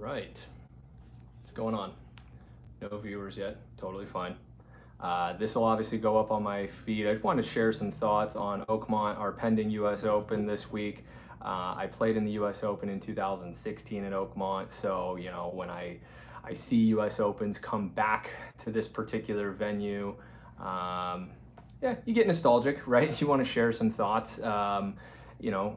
right. What's going on? No viewers yet. Totally fine. This will obviously go up on my feed. I just wanted to share some thoughts on Oakmont, our pending U.S. Open this week. I played in the U.S. Open in 2016 at Oakmont, so when I see U.S. Opens come back to this particular venue, yeah, you get nostalgic, right? You want to share some thoughts.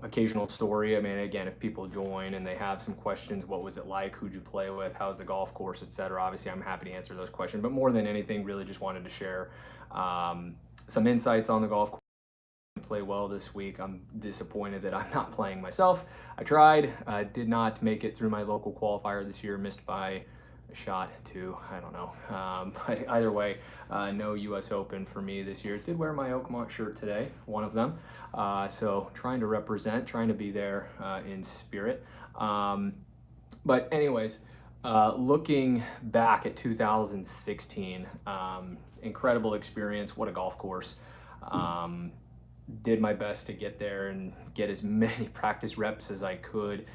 Occasional story. I mean, again, if people join and they have some questions, what was it like? Who'd you play with? How's the golf course, etc. Obviously, I'm happy to answer those questions. But more than anything, really just wanted to share some insights on the golf course. Play well this week. I'm disappointed that I'm not playing myself. I tried, did not make it through my local qualifier this year, missed by a shot to, I don't know. But either way, no US Open for me this year. Did wear my Oakmont shirt today, one of them. So trying to represent, trying to be there in spirit. But anyways, looking back at 2016, incredible experience. What a golf course. Did my best to get there and get as many practice reps as I could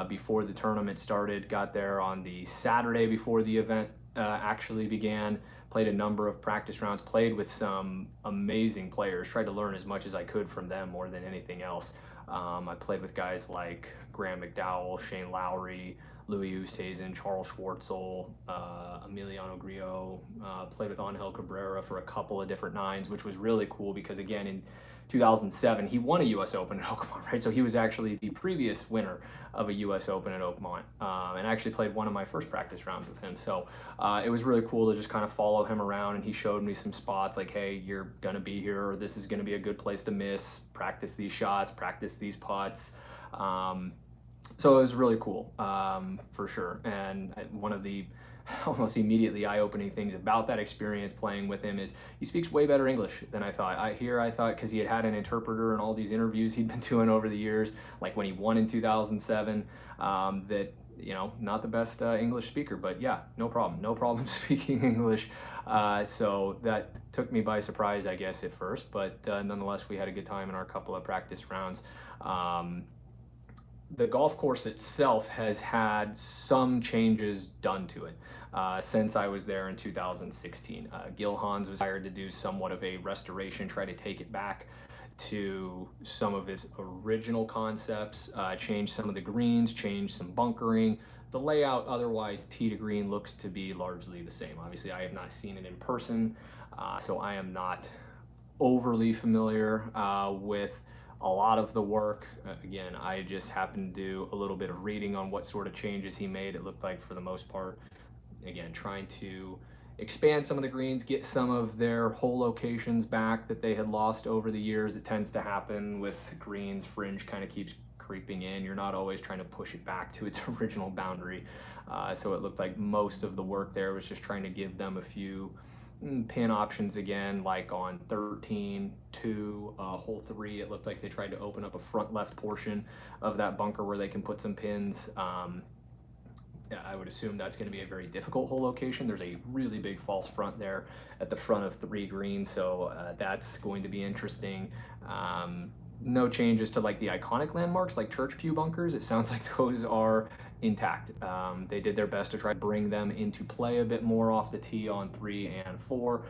before the tournament started. Got there on the Saturday before the event actually began. Played a number of practice rounds, played with some amazing players, tried to learn as much as I could from them more than anything else. I played with guys like Graham McDowell, Shane Lowry, Louis Oosthuizen, Charles Schwartzel, Emiliano Grillo, played with Angel Cabrera for a couple of different nines, which was really cool because, again, in 2007, he won a U.S. Open at Oakmont, right? So he was actually the previous winner of a U.S. Open at Oakmont, and I actually played one of my first practice rounds with him. So it was really cool to just kind of follow him around, and he showed me some spots like, hey, you're going to be here, or this is going to be a good place to miss, practice these shots, practice these putts. So it was really cool, for sure. And one of the almost immediately eye-opening things about that experience playing with him is he speaks way better English than I thought. I thought, because he had an interpreter in all these interviews he'd been doing over the years, like when he won in 2007, that, not the best English speaker, but yeah, no problem speaking English. So that took me by surprise, I guess, at first, but nonetheless, we had a good time in our couple of practice rounds. The golf course itself has had some changes done to it since I was there in 2016. Gil Hans was hired to do somewhat of a restoration, try to take it back to some of its original concepts, change some of the greens, change some bunkering. The layout otherwise, tee to green, looks to be largely the same. Obviously, I have not seen it in person, so I am not overly familiar with a lot of the work. Again, I just happened to do a little bit of reading on what sort of changes he made. It looked like, for the most part, again, trying to expand some of the greens, get some of their hole locations back that they had lost over the years. It tends to happen with greens. Fringe kind of keeps creeping in. You're not always trying to push it back to its original boundary. So it looked like most of the work there was just trying to give them a few pin options again, like on 13, 2, hole 3. It looked like they tried to open up a front left portion of that bunker where they can put some pins. I would assume that's going to be a very difficult hole location. There's a really big false front there at the front of 3 green, so that's going to be interesting. No changes to like the iconic landmarks like church pew bunkers. It sounds like those are intact. They did their best to try to bring them into play a bit more off the tee on 3 and 4.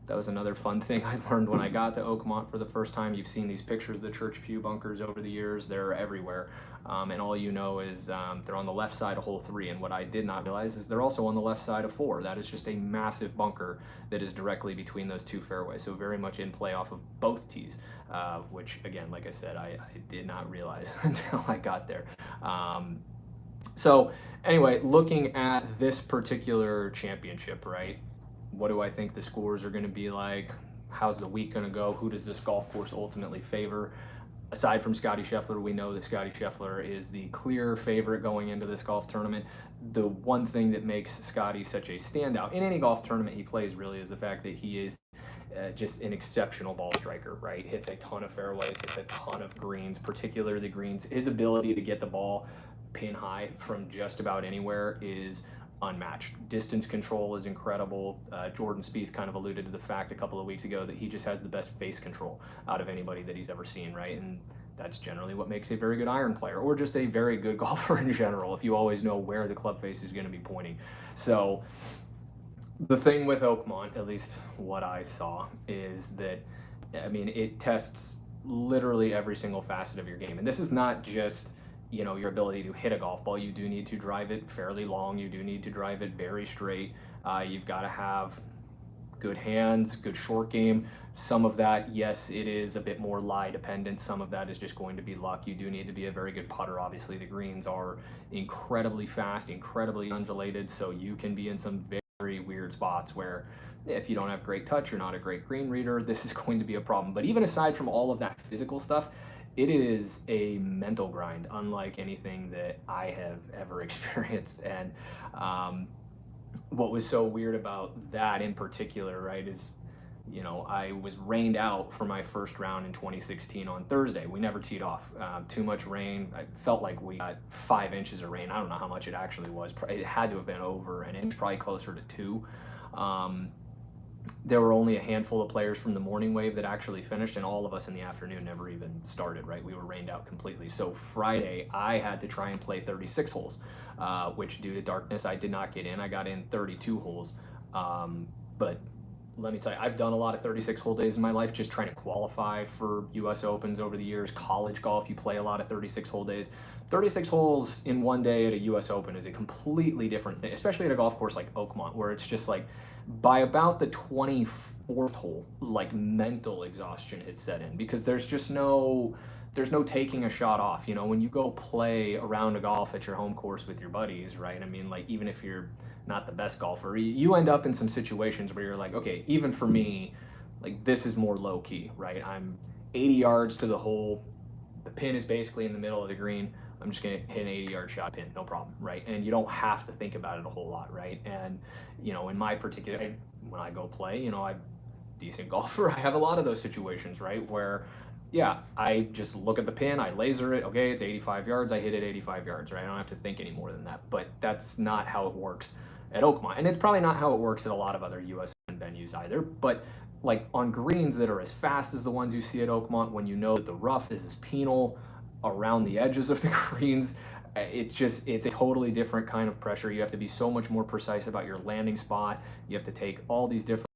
That was another fun thing I learned when I got to Oakmont for the first time. You've seen these pictures of the church pew bunkers over the years. They're everywhere. And all you know is they're on the left side of hole 3. And what I did not realize is they're also on the left side of 4. That is just a massive bunker that is directly between those 2 fairways. So very much in play off of both tees, which, again, like I said, I did not realize until I got there. So anyway, looking at this particular championship, right? What do I think the scores are going to be like? How's the week going to go? Who does this golf course ultimately favor? Aside from Scottie Scheffler, we know that Scottie Scheffler is the clear favorite going into this golf tournament. The one thing that makes Scottie such a standout in any golf tournament he plays really is the fact that he is just an exceptional ball striker, right? Hits a ton of fairways, hits a ton of greens, particularly the greens. His ability to get the ball pin high from just about anywhere is unmatched. Distance control is incredible. Jordan Spieth kind of alluded to the fact a couple of weeks ago that he just has the best face control out of anybody that he's ever seen, right? And that's generally what makes a very good iron player, or just a very good golfer in general, if you always know where the club face is going to be pointing. So the thing with Oakmont, at least what I saw, is that, I mean, it tests literally every single facet of your game. And this is not just, you know, your ability to hit a golf ball. You do need to drive it fairly long. You do need to drive it very straight. You've got to have good hands, good short game. Some of that, yes, it is a bit more lie dependent. Some of that is just going to be luck. You do need to be a very good putter. Obviously, the greens are incredibly fast, incredibly undulated, so you can be in some very weird spots where if you don't have great touch, you're not a great green reader, this is going to be a problem. But even aside from all of that physical stuff, it is a mental grind, unlike anything that I have ever experienced. And what was so weird about that in particular, right, is, you know, I was rained out for my first round in 2016 on Thursday. We never teed off. Too much rain. I felt like we got 5 inches of rain. I don't know how much it actually was. It had to have been over an inch, probably closer to 2. There were only a handful of players from the morning wave that actually finished, and all of us in the afternoon never even started, right? We were rained out completely. So Friday, I had to try and play 36 holes, which due to darkness, I did not get in. I got in 32 holes. But let me tell you, I've done a lot of 36-hole days in my life, just trying to qualify for US Opens over the years. College golf, you play a lot of 36-hole days. 36 holes in one day at a US Open is a completely different thing, especially at a golf course like Oakmont, where it's just like, by about the 24th hole, like mental exhaustion had set in, because there's no taking a shot off. You know, when you go play a round of golf at your home course with your buddies, right? I mean, like, even if you're not the best golfer, you end up in some situations where you're like, okay, even for me, like, this is more low key, right? I'm 80 yards to the hole. The pin is basically in the middle of the green. I'm just going to hit an 80-yard shot pin, no problem, right? And you don't have to think about it a whole lot, right? And, you know, in my particular, when I go play, you know, I'm a decent golfer. I have a lot of those situations, right? Where, yeah, I just look at the pin, I laser it, okay, it's 85 yards, I hit it 85 yards, right? I don't have to think any more than that. But that's not how it works at Oakmont. And it's probably not how it works at a lot of other US venues either. But like on greens that are as fast as the ones you see at Oakmont, when you know that the rough is as penal around the edges of the greens, it's a totally different kind of pressure. You have to be so much more precise about your landing spot. You have to take all these different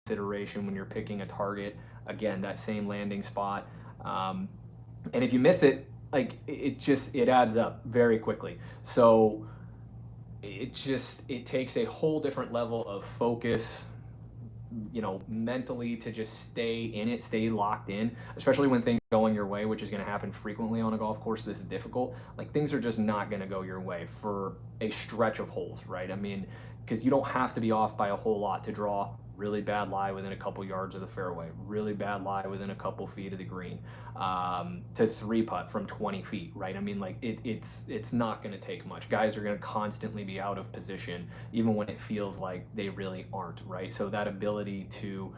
consideration when you're picking a target. Again, that same landing spot. And if you miss it, like, it adds up very quickly. So it takes a whole different level of focus, you know, mentally, to just stay in it, stay locked in, especially when things are going your way, which is going to happen frequently on a golf course this is difficult. Like, things are just not going to go your way for a stretch of holes, right? I mean, because you don't have to be off by a whole lot to draw really bad lie within a couple yards of the fairway, really bad lie within a couple feet of the green, to 3-putt from 20 feet, right? I mean, like, it's not going to take much. Guys are going to constantly be out of position, even when it feels like they really aren't, right? So that ability to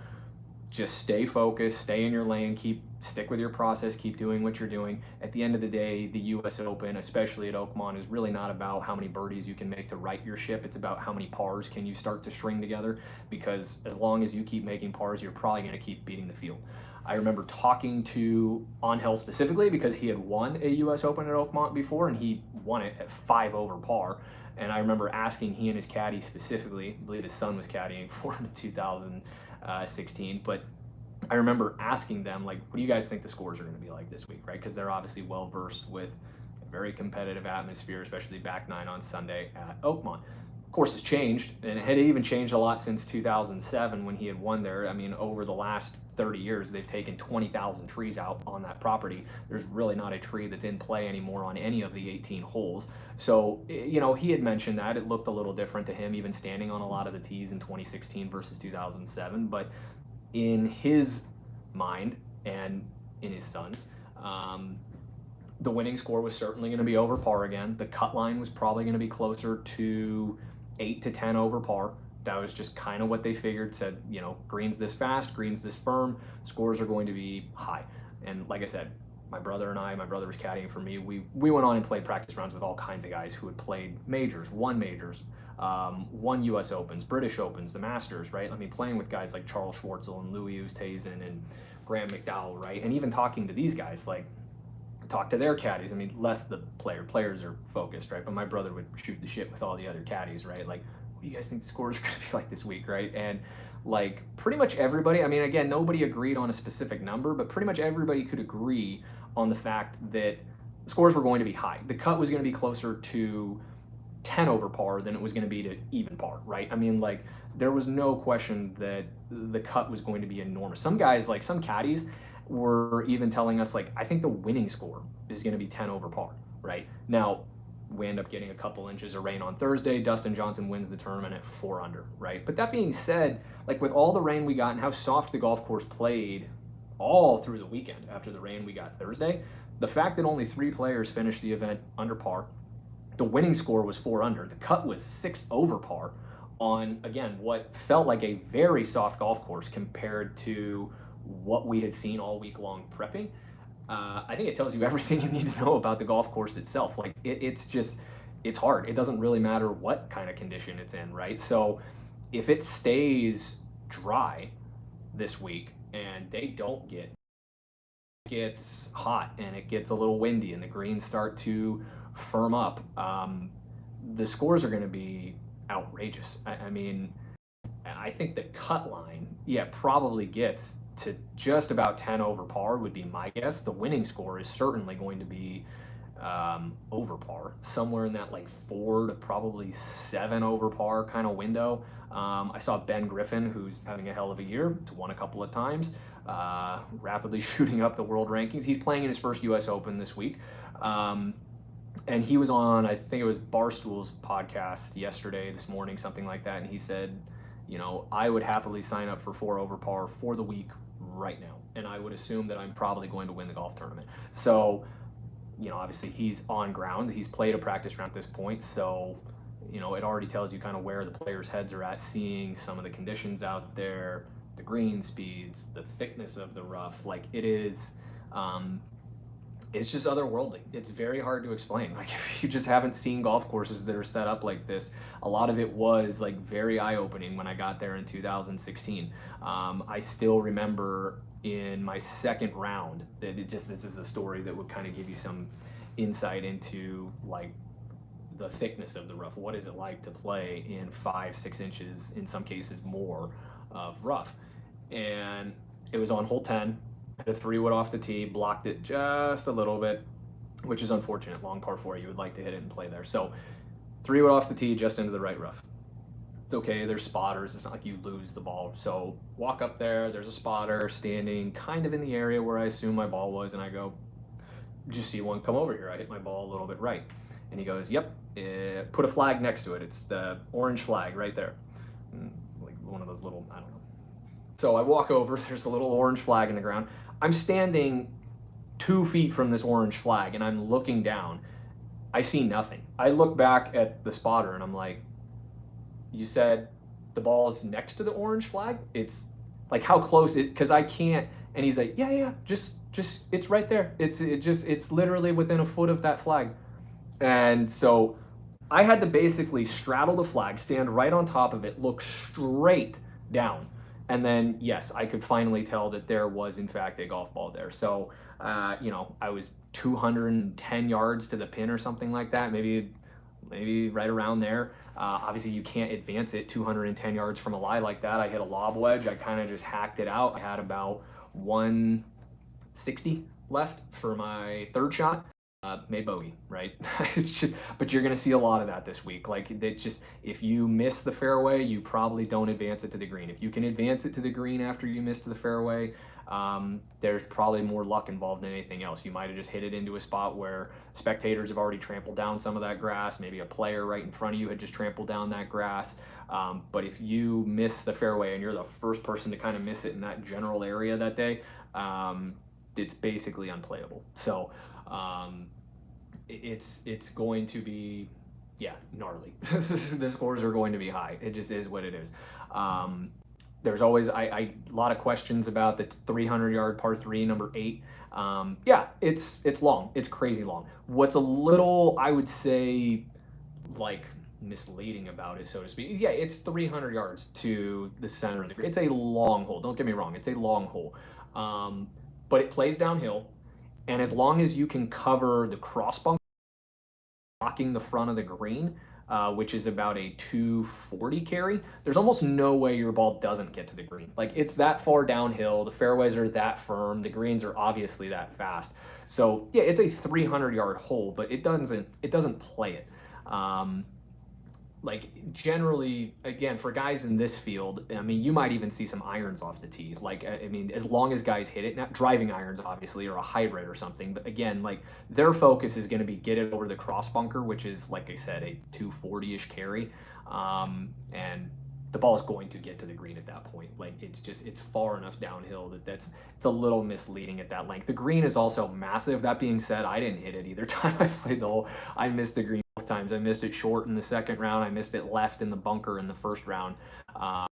just stay focused, stay in your lane, stick with your process, keep doing what you're doing. At the end of the day, the US Open, especially at Oakmont, is really not about how many birdies you can make to right your ship. It's about how many pars can you start to string together, because as long as you keep making pars, you're probably going to keep beating the field. I remember talking to Angel specifically, because he had won a US Open at Oakmont before, and he won it at 5 over par. And I remember asking he and his caddy specifically, I believe his son was caddying for him in 2016, but I remember asking them, like, what do you guys think the scores are going to be like this week, right? Because they're obviously well versed with a very competitive atmosphere, especially back 9 on Sunday at Oakmont. Of course, it's changed, and it had even changed a lot since 2007 when he had won there. I mean, over the last 30 years, they've taken 20,000 trees out on that property. There's really not a tree that's in play anymore on any of the 18 holes. So, you know, he had mentioned that it looked a little different to him, even standing on a lot of the tees in 2016 versus 2007. But in his mind and in his son's, the winning score was certainly going to be over par again. The cut line was probably going to be closer to 8 to 10 over par. That was just kind of what they figured. Said, you know, greens this fast, greens this firm, scores are going to be high. And like I said, my brother was caddying for me. We went on and played practice rounds with all kinds of guys who had played majors, won US Opens, British Opens, the Masters, right? I mean, playing with guys like Charles Schwartzel and Louis Oosthuizen and Graham McDowell, right? And even talking to these guys, like, talk to their caddies. I mean, less the players are focused, right? But my brother would shoot the shit with all the other caddies, right? Like, what do you guys think the scores are going to be like this week, right? And like pretty much everybody, I mean, again, nobody agreed on a specific number, but pretty much everybody could agree on the fact that the scores were going to be high. The cut was going to be closer to 10 over par than it was going to be to even par, right? I mean, like, there was no question that the cut was going to be enormous. Some guys, like some caddies, were even telling us, like, I think the winning score is going to be 10 over par, right? Now, we end up getting a couple inches of rain on Thursday. Dustin Johnson wins the tournament at 4 under, right? But that being said, like, with all the rain we got and how soft the golf course played all through the weekend after the rain we got Thursday, the fact that only 3 players finished the event under par, the winning score was 4 under, the cut was 6 over par on, again, what felt like a very soft golf course compared to what we had seen all week long prepping. I think it tells you everything you need to know about the golf course itself. Like, it's just, it's hard. It doesn't really matter what kind of condition it's in, right? So if it stays dry this week and they don't gets hot and it gets a little windy and the greens start to firm up, the scores are going to be outrageous. I mean, I think the cut line, yeah, probably gets to just about 10 over par would be my guess. The winning score is certainly going to be over par, somewhere in that like 4 to probably 7 over par kind of window. I saw Ben Griffin, who's having a hell of a year, won a couple of times, rapidly shooting up the world rankings. He's playing in his first US Open this week. And he was on, I think it was Barstool's podcast yesterday, this morning, something like that. And he said, you know, I would happily sign up for 4 over par for the week right now. And I would assume that I'm probably going to win the golf tournament. So, you know, obviously he's on grounds. He's played a practice round at this point. So, you know, it already tells you kind of where the players' heads are at, seeing some of the conditions out there, the green speeds, the thickness of the rough. Like, it is, it's just otherworldly. It's very hard to explain. Like, if you just haven't seen golf courses that are set up like this, a lot of it was like very eye-opening when I got there in 2016. I still remember in my second round that this is a story that would kind of give you some insight into like the thickness of the rough. What is it like to play in 5-6 inches, in some cases more, of rough? And it was on hole 10. Hit a 3-wood off the tee, blocked it just a little bit, which is unfortunate. Long par 4, you would like to hit it and play there. So 3-wood off the tee, just into the right rough. It's okay, there's spotters. It's not like you lose the ball. So walk up there, there's a spotter standing kind of in the area where I assume my ball was, and I go, did you see one come over here? I hit my ball a little bit right. And he goes, yep, put a flag next to it. It's the orange flag right there. Like one of those little, I don't know. So I walk over, there's a little orange flag in the ground. I'm standing 2 feet from this orange flag and I'm looking down. I see nothing. I look back at the spotter and I'm like, you said the ball is next to the orange flag? It's like, how close it, because I can't. And he's like, yeah, just it's right there. It's literally within a foot of that flag. And so I had to basically straddle the flag, stand right on top of it, look straight down. And then, yes, I could finally tell that there was, in fact, a golf ball there. So, you know, I was 210 yards to the pin or something like that, maybe right around there. Obviously, you can't advance it 210 yards from a lie like that. I hit a lob wedge. I kind of just hacked it out. I had about 160 left for my third shot. Made bogey, right? It's just, but you're gonna see a lot of that this week. Like, it just, if you miss the fairway, you probably don't advance it to the green. If you can advance it to the green after you miss the fairway, there's probably more luck involved than anything else. You might have just hit it into a spot where spectators have already trampled down some of that grass. Maybe a player right in front of you had just trampled down that grass. But if you miss the fairway and you're the first person to kind of miss it in that general area that day, it's basically unplayable. So, it's going to be, yeah, gnarly. The scores are going to be high. It just is what it is. There's always a lot of questions about the 300-yard par 3, number 8. Yeah, it's long. It's crazy long. What's a little, I would say, like, misleading about it, so to speak, yeah, it's 300 yards to the center of the green. It's a long hole. Don't get me wrong. It's a long hole. But it plays downhill. And as long as you can cover the cross bunker, blocking the front of the green, which is about a 240 carry, there's almost no way your ball doesn't get to the green. Like, it's that far downhill, the fairways are that firm, the greens are obviously that fast. So yeah, it's a 300-yard hole, but it doesn't play it. Like, generally, again, for guys in this field, I mean, you might even see some irons off the tee. Like, I mean, as long as guys hit it, not driving irons, obviously, or a hybrid or something. But again, like, their focus is going to be get it over the cross bunker, which is, like I said, a 240-ish carry. And the ball is going to get to the green at that point. Like, it's far enough downhill that it's a little misleading at that length. The green is also massive. That being said, I didn't hit it either time I played the hole. I missed the green both times. I missed it short in the second round. I missed it left in the bunker in the first round. I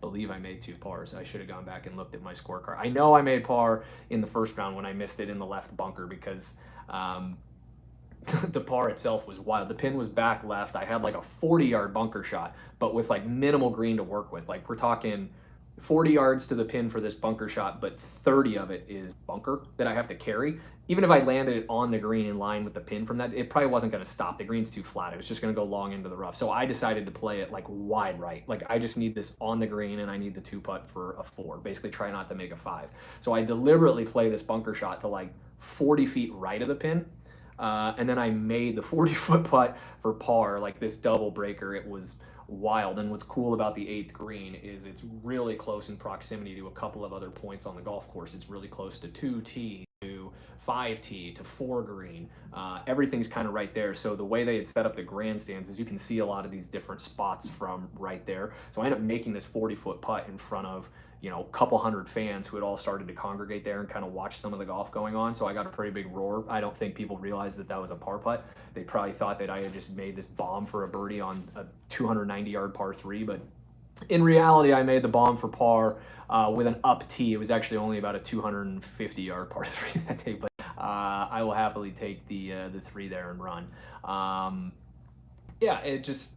believe I made 2 pars. I should have gone back and looked at my scorecard. I know I made par in the first round when I missed it in the left bunker because the par itself was wild. The pin was back left. I had like a 40-yard bunker shot, but with like minimal green to work with. Like, we're talking 40 yards to the pin for this bunker shot, but 30 of it is bunker that I have to carry. Even if I landed it on the green in line with the pin from that, it probably wasn't going to stop. The green's too flat. It was just going to go long into the rough. So I decided to play it like wide right. Like, I just need this on the green and I need the 2-putt for a 4. Basically try not to make a 5. So I deliberately play this bunker shot to like 40 feet right of the pin. And then I made the 40-foot putt for par, like this double breaker. It was wild. And what's cool about the 8th green is it's really close in proximity to a couple of other points on the golf course. It's really close to 2T, to 5T, to 4 green. Everything's kind of right there. So the way they had set up the grandstands is you can see a lot of these different spots from right there. So I ended up making this 40-foot putt in front of, you know, a couple hundred fans who had all started to congregate there and kind of watch some of the golf going on. So I got a pretty big roar. I don't think people realized that that was a par putt. They probably thought that I had just made this bomb for a birdie on a 290-yard par 3, but in reality, I made the bomb for par with an up tee. It was actually only about a 250-yard par 3 that day, but I will happily take the 3 there and run. Yeah, it just,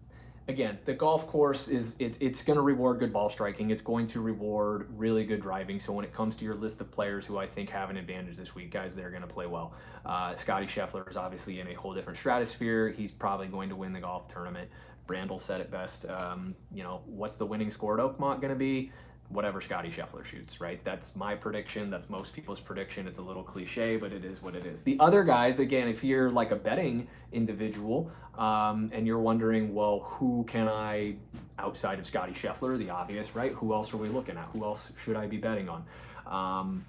again, the golf course it's going to reward good ball striking. It's going to reward really good driving. So when it comes to your list of players who I think have an advantage this week, guys, they're going to play well. Scotty Scheffler is obviously in a whole different stratosphere. He's probably going to win the golf tournament. Brandel said it best. You know, what's the winning score at Oakmont going to be? Whatever Scotty Scheffler shoots, right? That's my prediction. That's most people's prediction. It's a little cliche, but it is what it is. The other guys, again, if you're like a betting individual and you're wondering, well, who can I, outside of Scotty Scheffler, the obvious, right? Who else are we looking at? Who else should I be betting on?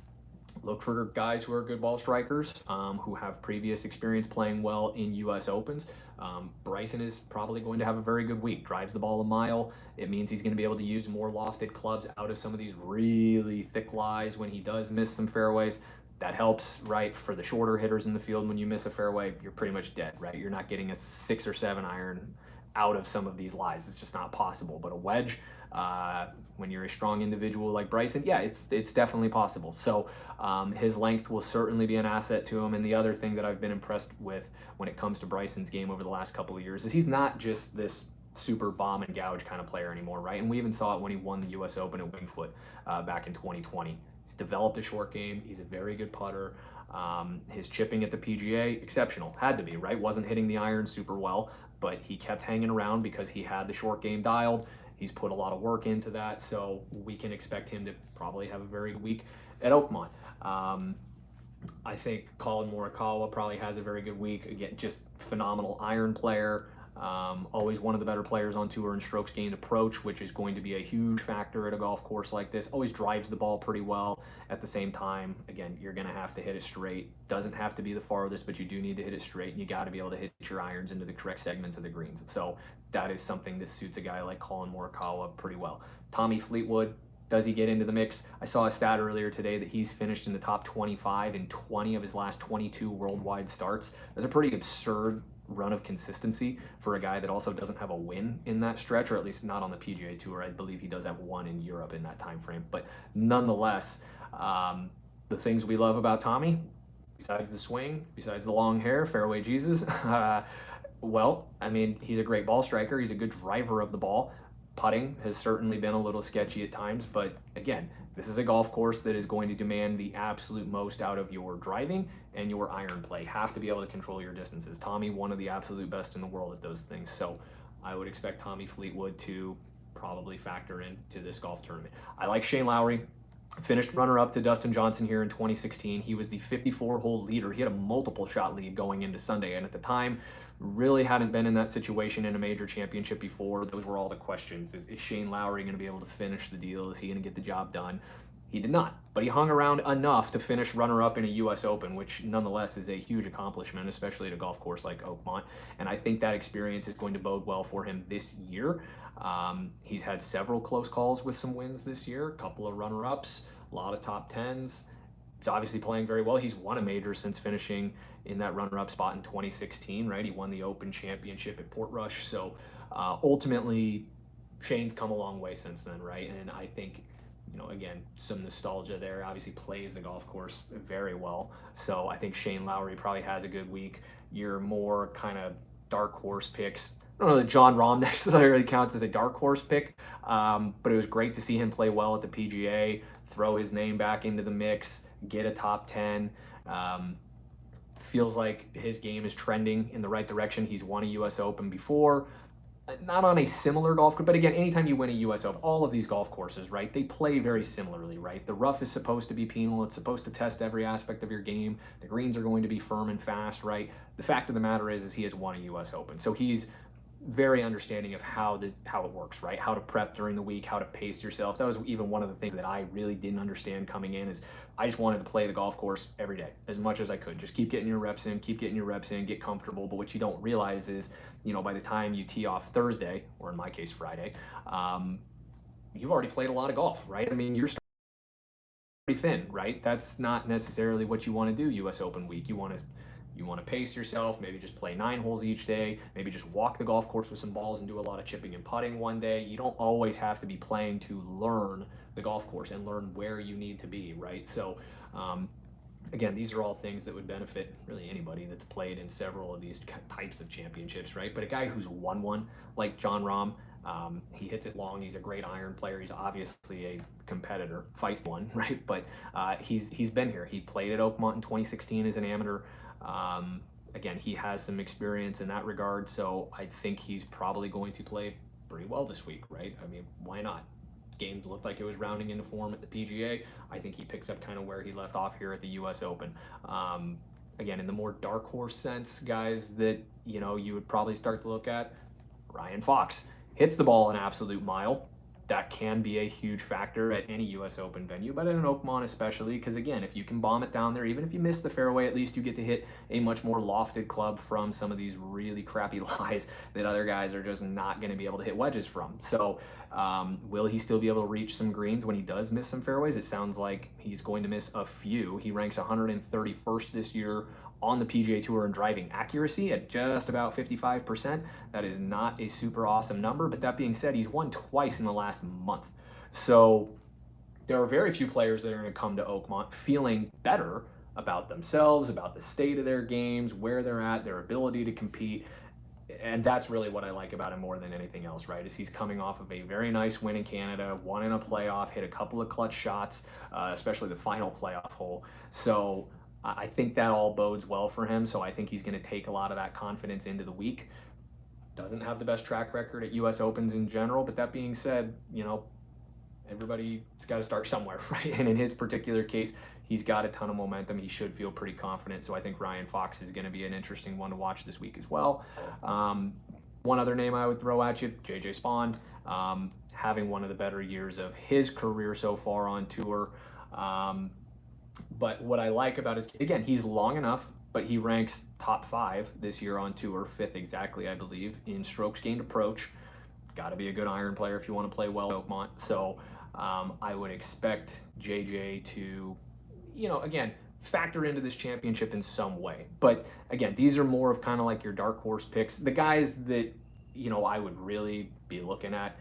Look for guys who are good ball strikers, who have previous experience playing well in U.S. Opens. Bryson is probably going to have a very good week. Drives the ball a mile. It means he's going to be able to use more lofted clubs out of some of these really thick lies when he does miss some fairways. That helps, right? For the shorter hitters in the field, when you miss a fairway, you're pretty much dead, right? You're not getting a 6 or 7 iron out of some of these lies. It's just not possible. But a wedge, when you're a strong individual like Bryson, yeah, it's definitely possible. So his length will certainly be an asset to him. And the other thing that I've been impressed with when it comes to Bryson's game over the last couple of years is he's not just this super bomb and gouge kind of player anymore, right? And we even saw it when he won the U.S. Open at Winged Foot back in 2020. He's developed a short game. He's a very good putter. His chipping at the PGA, exceptional. Had to be, right? Wasn't hitting the iron super well, but he kept hanging around because he had the short game dialed. He's put a lot of work into that, so we can expect him to probably have a very good week at Oakmont. I think Colin Morikawa probably has a very good week. Again, just phenomenal iron player. Always one of the better players on tour in strokes gained approach, which is going to be a huge factor at a golf course like this. Always drives the ball pretty well. At the same time, again, you're going to have to hit it straight. Doesn't have to be the farthest, but you do need to hit it straight, and you got to be able to hit your irons into the correct segments of the greens. So that is something that suits a guy like Colin Morikawa pretty well. Tommy Fleetwood, does he get into the mix? I saw a stat earlier today that he's finished in the top 25 in 20 of his last 22 worldwide starts. That's a pretty absurd run of consistency for a guy that also doesn't have a win in that stretch, or at least not on the PGA Tour. I believe he does have one in Europe in that time frame. But nonetheless, the things we love about Tommy, besides the swing, besides the long hair, fairway Jesus, well, I mean, he's a great ball striker. He's a good driver of the ball. Putting has certainly been a little sketchy at times, but again, this is a golf course that is going to demand the absolute most out of your driving and your iron play. Have to be able to control your distances. Tommy, one of the absolute best in the world at those things. So I would expect Tommy Fleetwood to probably factor into this golf tournament. I like Shane Lowry. Finished runner-up to Dustin Johnson here in 2016. He was the 54-hole leader. He had a multiple shot lead going into Sunday, and at the time, really hadn't been in that situation in a major championship before. Those were all the questions. Is Shane Lowry going to be able to finish the deal? Is he going to get the job done? He did not, but he hung around enough to finish runner-up in a U.S. Open, which nonetheless is a huge accomplishment, especially at a golf course like Oakmont. And I think that experience is going to bode well for him this year. He's had several close calls with some wins this year, a couple of runner-ups, a lot of top tens. He's obviously playing very well. He's won a major since finishing in that runner-up spot in 2016, right? He won the Open Championship at Portrush. So ultimately, Shane's come a long way since then, right? And I think, you know, again, some nostalgia there. Obviously plays the golf course very well. So I think Shane Lowry probably has a good week. Your more kind of dark horse picks, I don't know that Jon Rahm necessarily counts as a dark horse pick, but it was great to see him play well at the PGA, throw his name back into the mix, get a top 10. Feels like his game is trending in the right direction. He's won a U.S. Open before. Not on a similar golf course, but again, anytime you win a U.S. Open, all of these golf courses, right, they play very similarly, right? The rough is supposed to be penal. It's supposed to test every aspect of your game. The greens are going to be firm and fast, right? The fact of the matter is he has won a U.S. Open. So he's very understanding of how it works, right? How to prep during the week, how to pace yourself. That was even one of the things that I really didn't understand coming in, is I just wanted to play the golf course every day as much as I could. Just keep getting your reps in, get comfortable. But what you don't realize is, you know, by the time you tee off Thursday, or in my case Friday, you've already played a lot of golf, right? I mean, you're pretty thin, right? That's not necessarily what you want to do U.S. Open week. You want to pace yourself, maybe just play 9 holes each day, maybe just walk the golf course with some balls and do a lot of chipping and putting one day. You don't always have to be playing to learn the golf course and learn where you need to be, right? So again, these are all things that would benefit really anybody that's played in several of these types of championships, right? But a guy who's won one, like Jon Rahm, he hits it long. He's a great iron player. He's obviously a competitor, feisty one, right? But he's been here. He played at Oakmont in 2016 as an amateur. Again, he has some experience in that regard, so I think he's probably going to play pretty well this week, right? I mean, why not? Game looked like it was rounding into form at the PGA. I think he picks up kind of where he left off here at the U.S. Open. Again, in the more dark horse sense, guys that, you know, you would probably start to look at, Ryan Fox hits the ball an absolute mile. That can be a huge factor at any U.S. Open venue, but at an Oakmont especially, because again, if you can bomb it down there, even if you miss the fairway, at least you get to hit a much more lofted club from some of these really crappy lies that other guys are just not going to be able to hit wedges from. So will he still be able to reach some greens when he does miss some fairways? It sounds like he's going to miss a few. He ranks 131st this year on the PGA Tour in driving accuracy at just about 55%. That is not a super awesome number, but that being said, he's won twice in the last month. So there are very few players that are going to come to Oakmont feeling better about themselves, about the state of their games, where they're at, their ability to compete. And that's really what I like about him more than anything else, right? Is he's coming off of a very nice win in Canada, won in a playoff, hit a couple of clutch shots, especially the final playoff hole. So I think that all bodes well for him. So I think he's going to take a lot of that confidence into the week. Doesn't have the best track record at U.S. Opens in general, but that being said, you know, everybody's got to start somewhere, right? And in his particular case, he's got a ton of momentum. He should feel pretty confident. So I think Ryan Fox is going to be an interesting one to watch this week as well. One other name I would throw at you, J.J. Spaun, having one of the better years of his career so far on tour. But what I like about his, again, he's long enough, but he ranks top 5 this year on tour, 5th exactly, I believe, in strokes gained approach. Got to be a good iron player if you want to play well at Oakmont. So I would expect JJ to, you know, again, factor into this championship in some way. But again, these are more of kind of like your dark horse picks. The guys that, you know, I would really be looking at,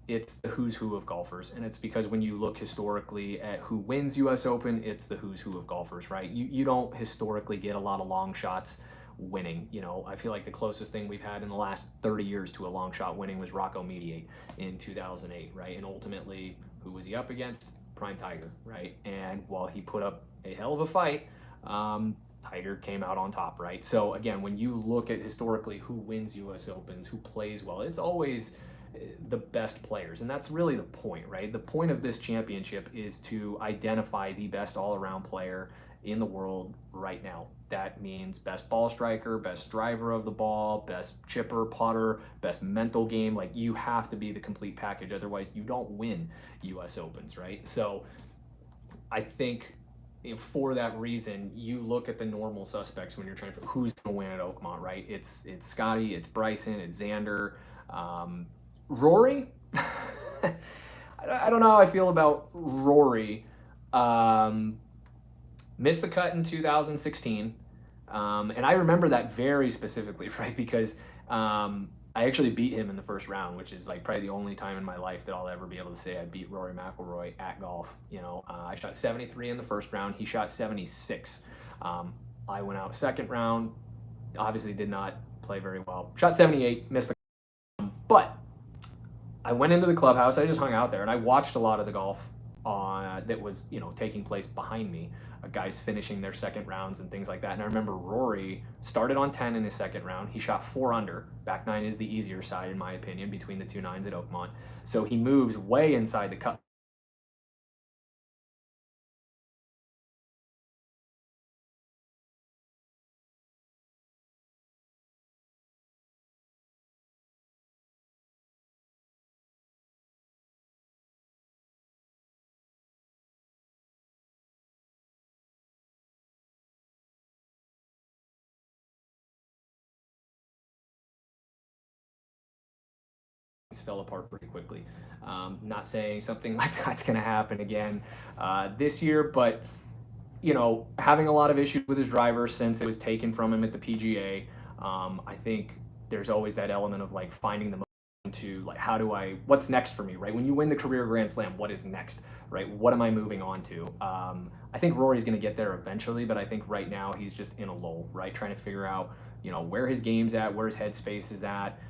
it's the who's who of golfers. And it's because when you look historically at who wins US Open, it's the who's who of golfers, right? You don't historically get a lot of long shots winning. You know, I feel like the closest thing we've had in the last 30 years to a long shot winning was Rocco Mediate in 2008, right? And ultimately, who was he up against? Prime Tiger, right? And while he put up a hell of a fight, Tiger came out on top, right? So again, when you look at historically who wins U.S. Opens, who plays well, it's always the best players. And that's really the point, right? The point of this championship is to identify the best all-around player in the world right now. That means best ball striker, best driver of the ball, best chipper, putter, best mental game. Like, you have to be the complete package. Otherwise, you don't win U.S. Opens, right? So I think, you know, for that reason, you look at the normal suspects when you're trying to who's going to win at Oakmont, right? It's Scotty, it's Bryson, it's Xander, Rory. I don't know how I feel about Rory. Missed the cut in 2016, and I remember that very specifically, right? Because I actually beat him in the first round, which is like probably the only time in my life that I'll ever be able to say I beat Rory McIlroy at golf. You know, I shot 73 in the first round. He shot 76. I went out second round. Obviously did not play very well. Shot 78, missed the. But I went into the clubhouse. I just hung out there and I watched a lot of the golf that was, you know, taking place behind me. Guys finishing their second rounds and things like that. And I remember Rory started on 10 in his second round. He shot 4 under. Back nine is the easier side, in my opinion, between the two nines at Oakmont. So he moves way inside the cut. Fell apart pretty quickly. Not saying something like that's going to happen again this year, but you know, having a lot of issues with his driver since it was taken from him at the PGA. I think there's always that element of like finding the to like, what's next for me, right? When you win the career Grand Slam, what is next, right? What am I moving on to? I think Rory's going to get there eventually, but I think right now he's just in a lull, right? Trying to figure out, you know, where his game's at, where his headspace is at,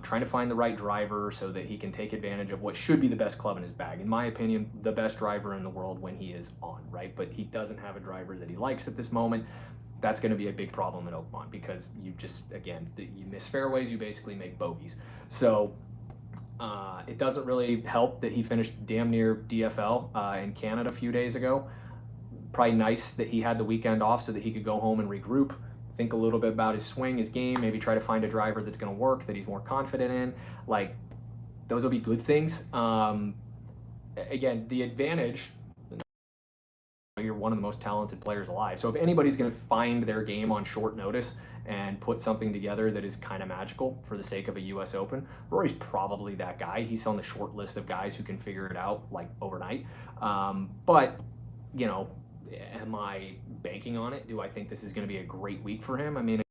trying to find the right driver so that he can take advantage of what should be the best club in his bag. In my opinion, the best driver in the world when he is on, right? But he doesn't have a driver that he likes at this moment. That's going to be a big problem at Oakmont because you just, again, you miss fairways, you basically make bogeys. So it doesn't really help that he finished damn near DFL in Canada a few days ago. Probably nice that he had the weekend off so that he could go home and regroup, think a little bit about his swing, his game, maybe try to find a driver that's going to work, that he's more confident in. Like, those will be good things. Again, the advantage, you're one of the most talented players alive. So if anybody's going to find their game on short notice and put something together that is kind of magical for the sake of a U.S. Open, Rory's probably that guy. He's on the short list of guys who can figure it out like overnight. But, you know, am I banking on it? Do I think this is going to be a great week for him? I mean,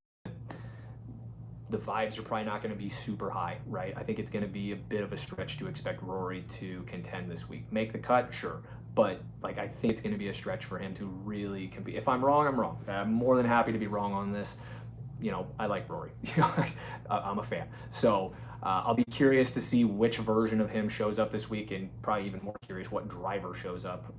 the vibes are probably not going to be super high, right? I think it's going to be a bit of a stretch to expect Rory to contend this week. Make the cut, sure. But like, I think it's going to be a stretch for him to really compete. If I'm wrong, I'm wrong. I'm more than happy to be wrong on this. You know, I like Rory. I'm a fan. So I'll be curious to see which version of him shows up this week, and probably even more curious what driver shows up.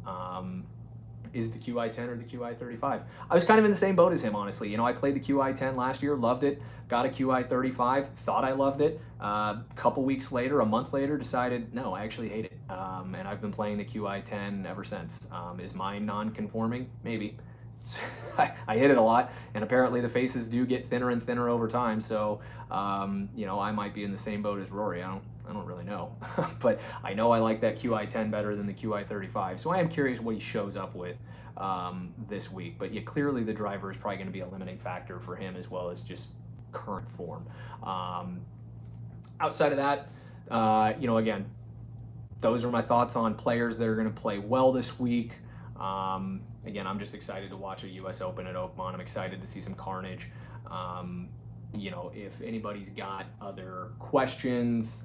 Is the QI10 or the QI35? I was kind of in the same boat as him, honestly. You know, I played the QI10 last year, loved it, got a QI35, thought I loved it. A couple weeks later, a month later, decided, no, I actually hate it. And I've been playing the QI10 ever since. Is mine non-conforming? Maybe. I hit it a lot, and apparently the faces do get thinner and thinner over time. So, you know, I might be in the same boat as Rory. I don't really know, but I know I like that QI10 better than the QI35. So I am curious what he shows up with this week. But yeah, clearly the driver is probably going to be a limiting factor for him as well as just current form. Outside of that, you know, again, those are my thoughts on players that are going to play well this week. Again, I'm just excited to watch a U.S. Open at Oakmont. I'm excited to see some carnage. You know, if anybody's got other questions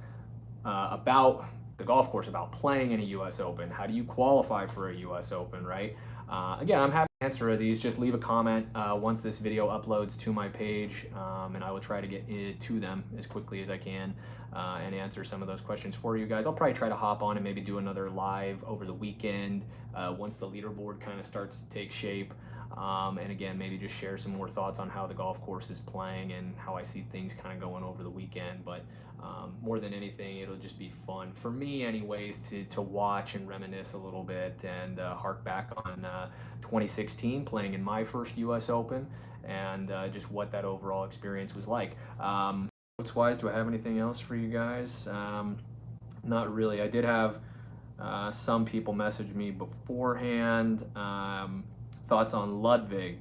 about the golf course, about playing in a U.S. Open, how do you qualify for a U.S. Open, right? Again, I'm happy to answer these. Just leave a comment once this video uploads to my page, and I will try to get it to them as quickly as I can and answer some of those questions for you guys. I'll probably try to hop on and maybe do another live over the weekend once the leaderboard kind of starts to take shape. And again, maybe just share some more thoughts on how the golf course is playing and how I see things kind of going over the weekend. But more than anything, it'll just be fun for me anyways to watch and reminisce a little bit and hark back on 2016 playing in my first US Open and just what that overall experience was like. Notes wise, do I have anything else for you guys? Not really. I did have some people message me beforehand. Thoughts on Ludwig.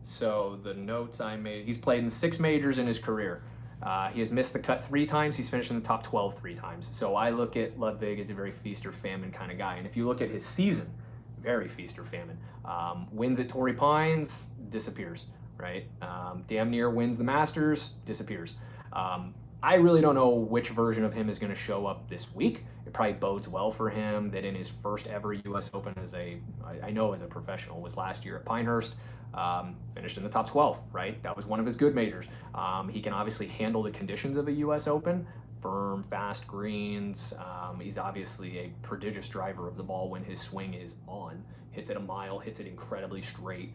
So the notes I made, he's played in 6 majors in his career. He has missed the cut 3 times. He's finished in the top 12 3 times. So I look at Ludwig as a very feast or famine kind of guy. And if you look at his season, very feast or famine. Wins at Torrey Pines, disappears, right? Damn near wins the Masters, disappears. I really don't know which version of him is going to show up this week. It probably bodes well for him that in his first ever U.S. Open as I know as a professional was last year at Pinehurst. Finished in the top 12, right? That was one of his good majors. He can obviously handle the conditions of a U.S. Open, firm, fast greens. He's obviously a prodigious driver of the ball when his swing is on. Hits it a mile, hits it incredibly straight.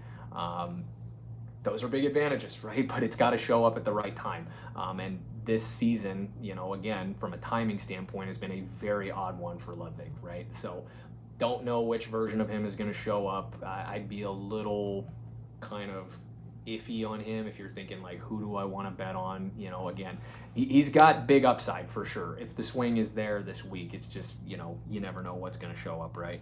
Those are big advantages, right? But it's got to show up at the right time. And this season, you know, again, from a timing standpoint, has been a very odd one for Ludwig, right? So don't know which version of him is going to show up. I'd be a little kind of iffy on him if you're thinking like, who do I want to bet on? You know, again, he's got big upside for sure. If the swing is there this week, it's just, you know, you never know what's going to show up, right?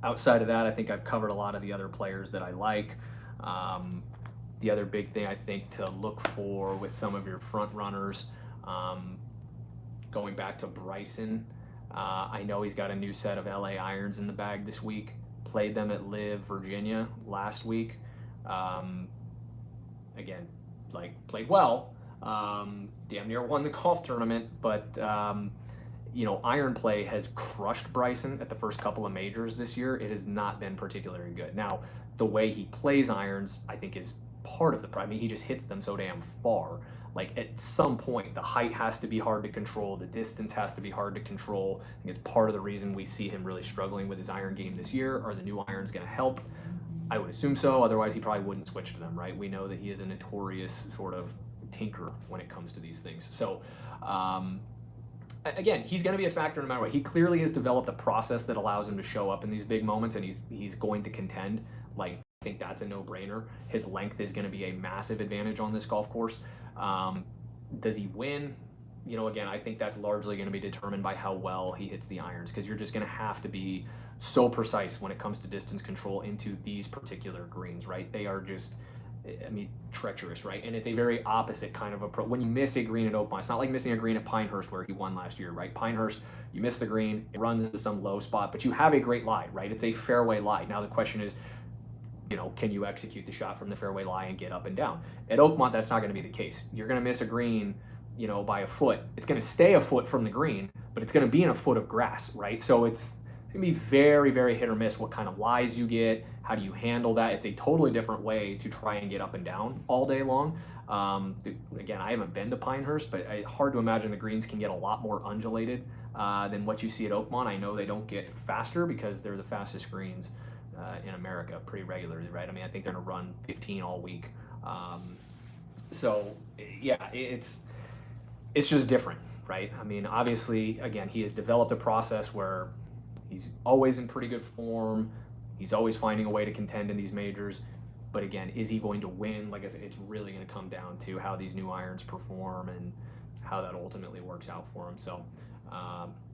Outside of that, I think I've covered a lot of the other players that I like. The other big thing I think to look for with some of your front runners, going back to Bryson, I know he's got a new set of LA irons in the bag this week. Played them at Live Virginia last week. Again, like played well. Damn near won the golf tournament, but you know, iron play has crushed Bryson at the first couple of majors this year. It has not been particularly good. Now, the way he plays irons, I think, is part of the problem. I mean, he just hits them so damn far. Like at some point, the height has to be hard to control. The distance has to be hard to control. I think it's part of the reason we see him really struggling with his iron game this year. Are the new irons going to help? I would assume so. Otherwise, he probably wouldn't switch to them, right? We know that he is a notorious sort of tinker when it comes to these things. So, again, he's going to be a factor no matter what. He clearly has developed a process that allows him to show up in these big moments, and he's going to contend. Like, I think that's a no-brainer. His length is going to be a massive advantage on this golf course. Does he win? You know, again, I think that's largely going to be determined by how well he hits the irons, because you're just going to have to be so precise when it comes to distance control into these particular greens, right? They are just, I mean, treacherous, right? And it's a very opposite kind of approach. When you miss a green at Oakmont, it's not like missing a green at Pinehurst where he won last year, right? Pinehurst, you miss the green, it runs into some low spot, but you have a great lie, right? It's a fairway lie. Now the question is, you know, can you execute the shot from the fairway lie and get up and down? At Oakmont, that's not going to be the case. You're going to miss a green, you know, by a foot. It's going to stay a foot from the green, but it's going to be in a foot of grass, right? So it's going to be very, very hit or miss what kind of lies you get. How do you handle that? It's a totally different way to try and get up and down all day long. Again, I haven't been to Pinehurst, but it's hard to imagine the greens can get a lot more undulated than what you see at Oakmont. I know they don't get faster because they're the fastest greens in America pretty regularly, right? I mean, I think they're going to run 15 all week. So yeah, it's just different, right? I mean, obviously, again, he has developed a process where he's always in pretty good form. He's always finding a way to contend in these majors. But again, is he going to win? Like I said, it's really going to come down to how these new irons perform and how that ultimately works out for him. So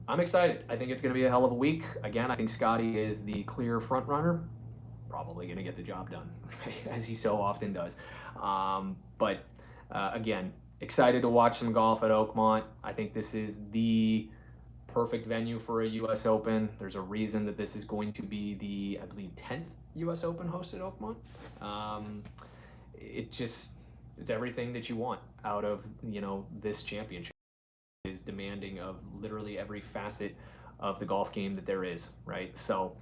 I'm excited. I think it's going to be a hell of a week. Again, I think Scotty is the clear front runner. Probably going to get the job done, as he so often does. But again, excited to watch some golf at Oakmont. I think this is the perfect venue for a U.S. Open. There's a reason that this is going to be the, I believe, 10th U.S. Open hosted at Oakmont. It's everything that you want out of, you know, this championship. Is demanding of literally every facet of the golf game that there is, right? So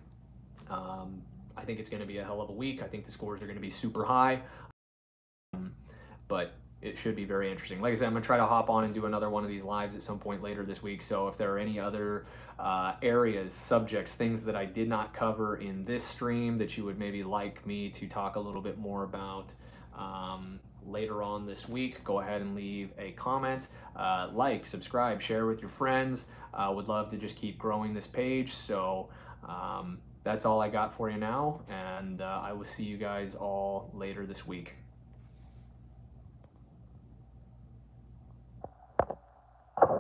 I think it's going to be a hell of a week. I think the scores are going to be super high, but it should be very interesting. Like I said, I'm going to try to hop on and do another one of these lives at some point later this week. So if there are any other areas, subjects, things that I did not cover in this stream that you would maybe like me to talk a little bit more about later on this week, go ahead and leave a comment, like, subscribe, share with your friends. Would love to just keep growing this page. So that's all I got for you now, and I will see you guys all later this week.